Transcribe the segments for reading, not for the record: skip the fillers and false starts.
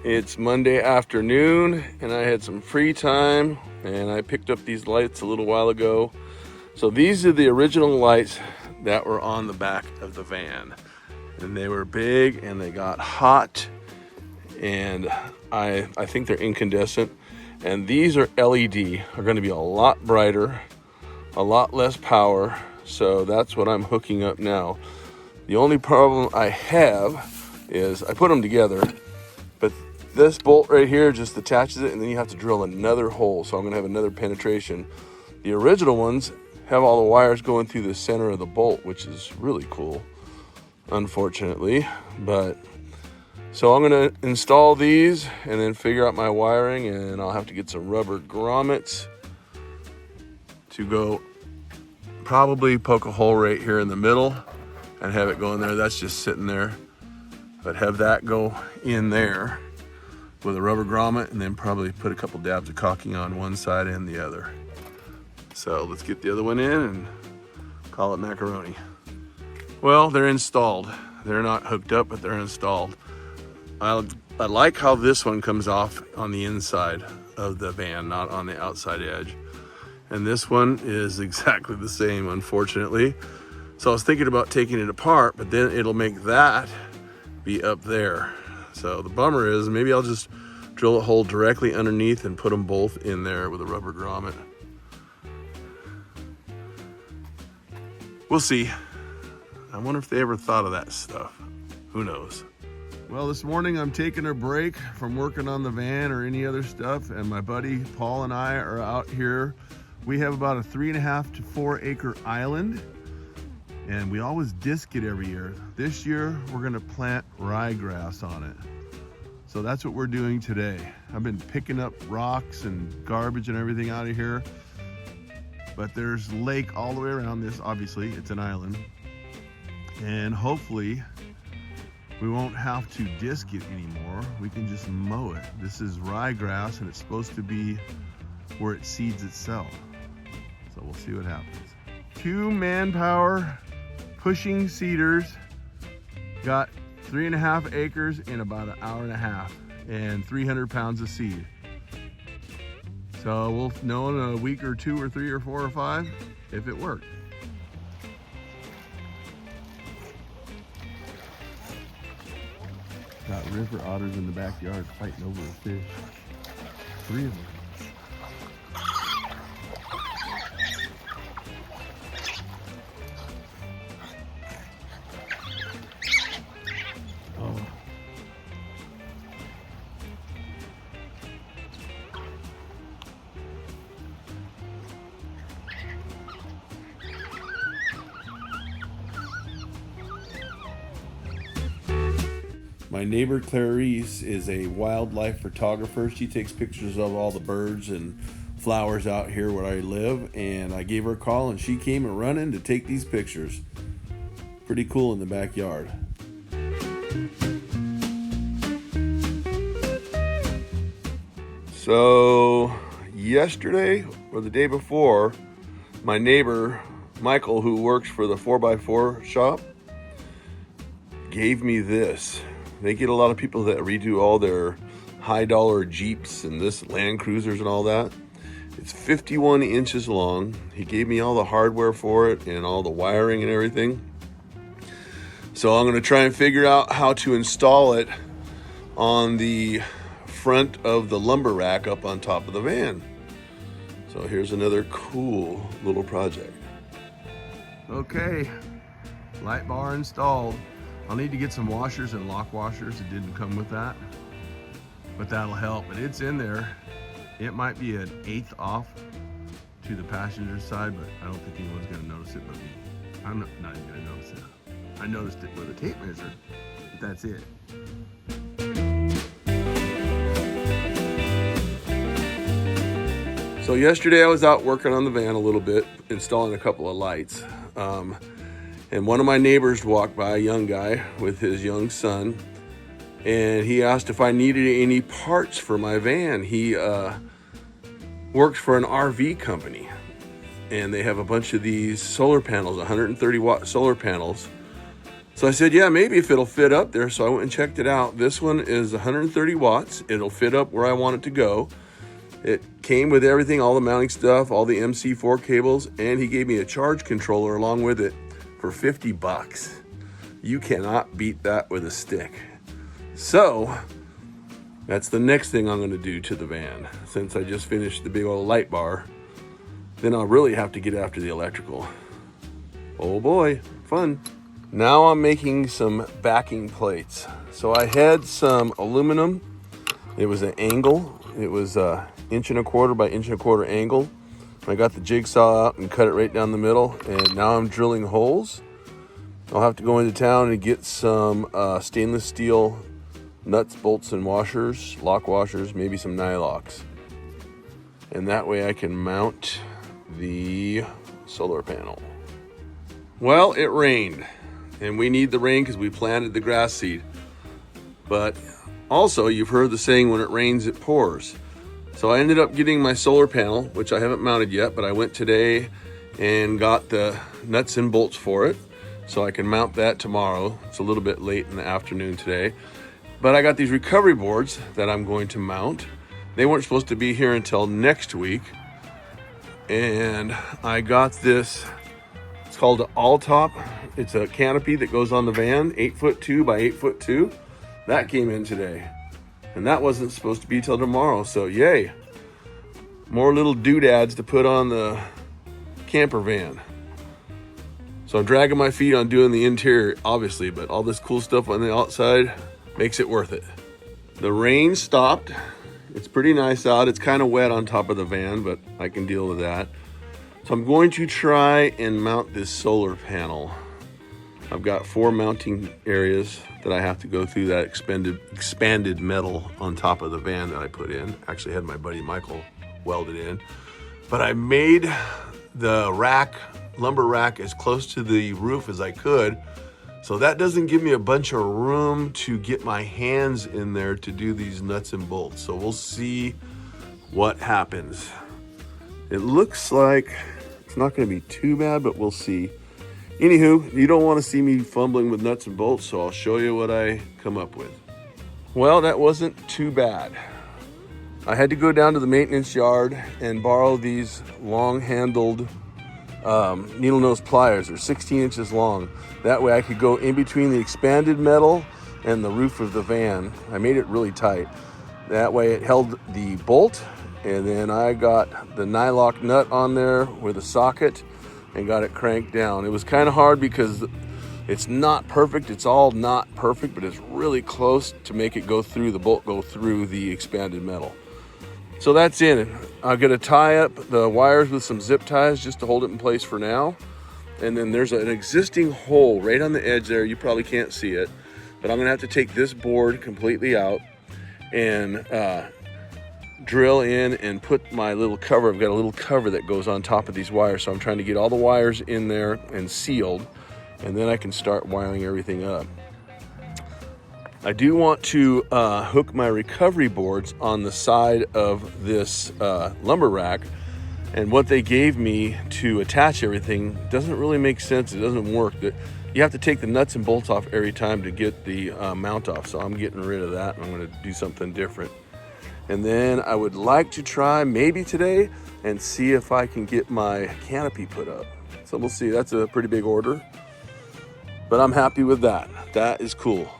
It's Monday afternoon and I had some free time and I picked up these lights a little while ago. So these are the original lights that were on the back of the van. And they were big and they got hot, and I think they're incandescent. And these are LED, are going to be a lot brighter, a lot less power. So that's what I'm hooking up now. The only problem I have is I put them together, but this bolt right here just attaches it and then you have to drill another hole. So I'm going to have another penetration. The original ones have all the wires going through the center of the bolt, which is really cool, unfortunately. But so I'm going to install these and then figure out my wiring, and I'll have to get some rubber grommets to go probably poke a hole right here in the middle and have it go in there. That's just sitting there, but have that go in there with a rubber grommet, and then probably put a couple dabs of caulking on one side and the other. So let's get the other one in and call it macaroni. Well, they're installed. They're not hooked up, but they're installed. I like how this one comes off on the inside of the van, not on the outside edge. And this one is exactly the same, unfortunately. So I was thinking about taking it apart, but then it'll make that be up there. So the bummer is maybe I'll just drill a hole directly underneath and put them both in there with a rubber grommet. We'll see. I wonder if they ever thought of that stuff. Who knows? Well, this morning I'm taking a break from working on the van or any other stuff, and my buddy Paul and I are out here. We have about a 3.5 to 4 acre island, and we always disc it every year. This year we're gonna plant ryegrass on it. So that's what we're doing today. I've been picking up rocks and garbage and everything out of here, but there's lake all the way around this. Obviously it's an island, and hopefully we won't have to disc it anymore. We can just mow it. This is ryegrass and it's supposed to be where it seeds itself. So we'll see what happens. 2 manpower pushing seeders, got 3.5 acres in about an hour and a half, and 300 pounds of seed. So we'll know in a week or 2 or 3 or 4 or 5 if it worked. Got river otters in the backyard fighting over a fish. 3 of them. Oh. My neighbor Clarice is a wildlife photographer. She takes pictures of all the birds and flowers out here where I live, and I gave her a call and she came and running to take these pictures. Pretty cool in the backyard. So yesterday or the day before, my neighbor Michael, who works for the 4x4 shop, gave me this. They get a lot of people that redo all their high dollar Jeeps and this Land Cruisers and all that. It's 51 inches long. He gave me all the hardware for it and all the wiring and everything. So I'm gonna try and figure out how to install it on the front of the lumber rack up on top of the van. So here's another cool little project. Okay, light bar installed. I'll need to get some washers and lock washers. It didn't come with that, but that'll help. But it's in there. It might be an 1/8 off to the passenger side, but I don't think anyone's gonna notice it but me. I'm not even gonna notice it. I noticed it with a tape measure, but that's it. So yesterday I was out working on the van a little bit, installing a couple of lights. And one of my neighbors walked by, a young guy with his young son, and he asked if I needed any parts for my van. He works for an RV company, and they have a bunch of these solar panels, 130 watt solar panels, So I said, yeah, maybe if it'll fit up there. So I went and checked it out. This one is 130 watts. It'll fit up where I want it to go. It came with everything, all the mounting stuff, all the MC4 cables, and he gave me a charge controller along with it for 50 bucks. You cannot beat that with a stick. So that's the next thing I'm going to do to the van. Since I just finished the big old light bar, then I'll really have to get after the electrical. Oh boy, fun. Now I'm making some backing plates. So I had some aluminum. It was an angle. It was 1.25 by 1.25 angle. I got the jigsaw out and cut it right down the middle, and now I'm drilling holes. I'll have to go into town and get some stainless steel nuts, bolts, and washers, lock washers, maybe some nylocks. And that way I can mount the solar panel. Well, it rained, and we need the rain because we planted the grass seed. But also, you've heard the saying, when it rains, it pours. So I ended up getting my solar panel, which I haven't mounted yet, but I went today and got the nuts and bolts for it, so I can mount that tomorrow. It's a little bit late in the afternoon today. But I got these recovery boards that I'm going to mount. They weren't supposed to be here until next week. And I got this, it's called an all-top. It's a canopy that goes on the van, 8'2" by 8'2". That came in today. And that wasn't supposed to be till tomorrow, so yay. More little doodads to put on the camper van. So I'm dragging my feet on doing the interior, obviously, but all this cool stuff on the outside makes it worth it. The rain stopped. It's pretty nice out. It's kind of wet on top of the van, but I can deal with that. So I'm going to try and mount this solar panel. I've got 4 mounting areas that I have to go through, that expanded metal on top of the van that I put in. Actually had my buddy Michael weld it in. But I made the lumber rack as close to the roof as I could. So that doesn't give me a bunch of room to get my hands in there to do these nuts and bolts. So we'll see what happens. It looks like it's not going to be too bad, but we'll see. Anywho, you don't want to see me fumbling with nuts and bolts, so I'll show you what I come up with. Well, that wasn't too bad. I had to go down to the maintenance yard and borrow these long-handled needle nose pliers. They're 16 inches long. That way I could go in between the expanded metal and the roof of the van. I made it really tight. That way it held the bolt, and then I got the nylock nut on there with a socket and got it cranked down. It was kind of hard because it's not perfect. It's all not perfect, but it's really close to make it go through, the bolt go through the expanded metal. So that's in it. I'm gonna tie up the wires with some zip ties just to hold it in place for now. And then there's an existing hole right on the edge there. You probably can't see it, but I'm gonna have to take this board completely out and drill in and put my little cover. I've got a little cover that goes on top of these wires. So I'm trying to get all the wires in there and sealed, and then I can start wiring everything up. I do want to hook my recovery boards on the side of this lumber rack, and what they gave me to attach everything doesn't really make sense. It doesn't work. You have to take the nuts and bolts off every time to get the mount off, so I'm getting rid of that, and I'm going to do something different. And then I would like to try maybe today and see if I can get my canopy put up. So we'll see. That's a pretty big order, but I'm happy with that. That is cool.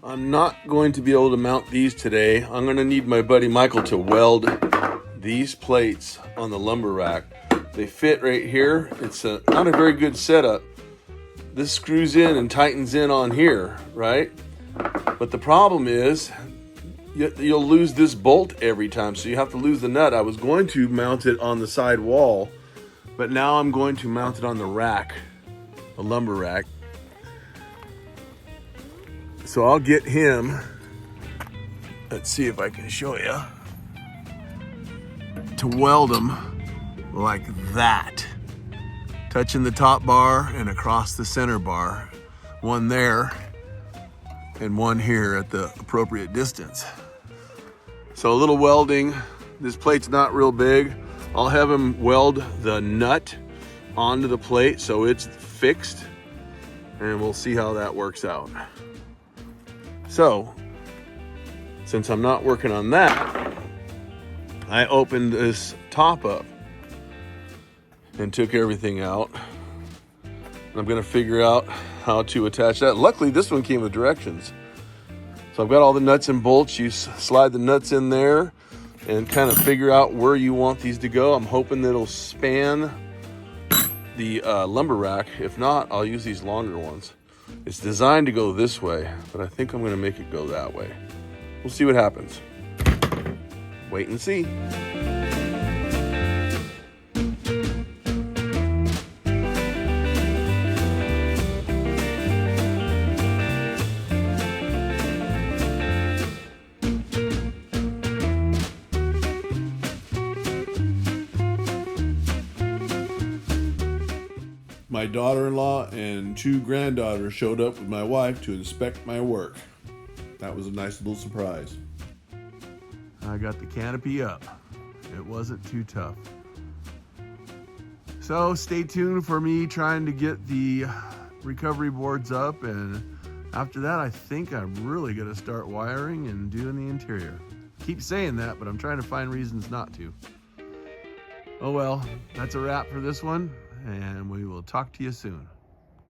I'm not going to be able to mount these today. I'm going to need my buddy Michael to weld these plates on the lumber rack. They fit right here. It's not a very good setup. This screws in and tightens in on here, right? But the problem is you'll lose this bolt every time, so you have to lose the nut. I was going to mount it on the side wall, but now I'm going to mount it on the rack, the lumber rack. So I'll get him, let's see if I can show you, to weld them like that, touching the top bar and across the center bar, one there and one here at the appropriate distance. So a little welding. This plate's not real big. I'll have him weld the nut onto the plate so it's fixed, and we'll see how that works out. So, since I'm not working on that, I opened this top up and took everything out. I'm gonna figure out how to attach that. Luckily, this one came with directions. So I've got all the nuts and bolts. You slide the nuts in there and kind of figure out where you want these to go. I'm hoping that it'll span the lumber rack. If not, I'll use these longer ones. It's designed to go this way, but I think I'm gonna make it go that way. We'll see what happens. Wait and see. My daughter-in-law and 2 granddaughters showed up with my wife to inspect my work. That was a nice little surprise. I got the canopy up. It wasn't too tough. So stay tuned for me trying to get the recovery boards up, and after that I think I'm really gonna start wiring and doing the interior. Keep saying that, but I'm trying to find reasons not to. Oh well, that's a wrap for this one, and we will talk to you soon.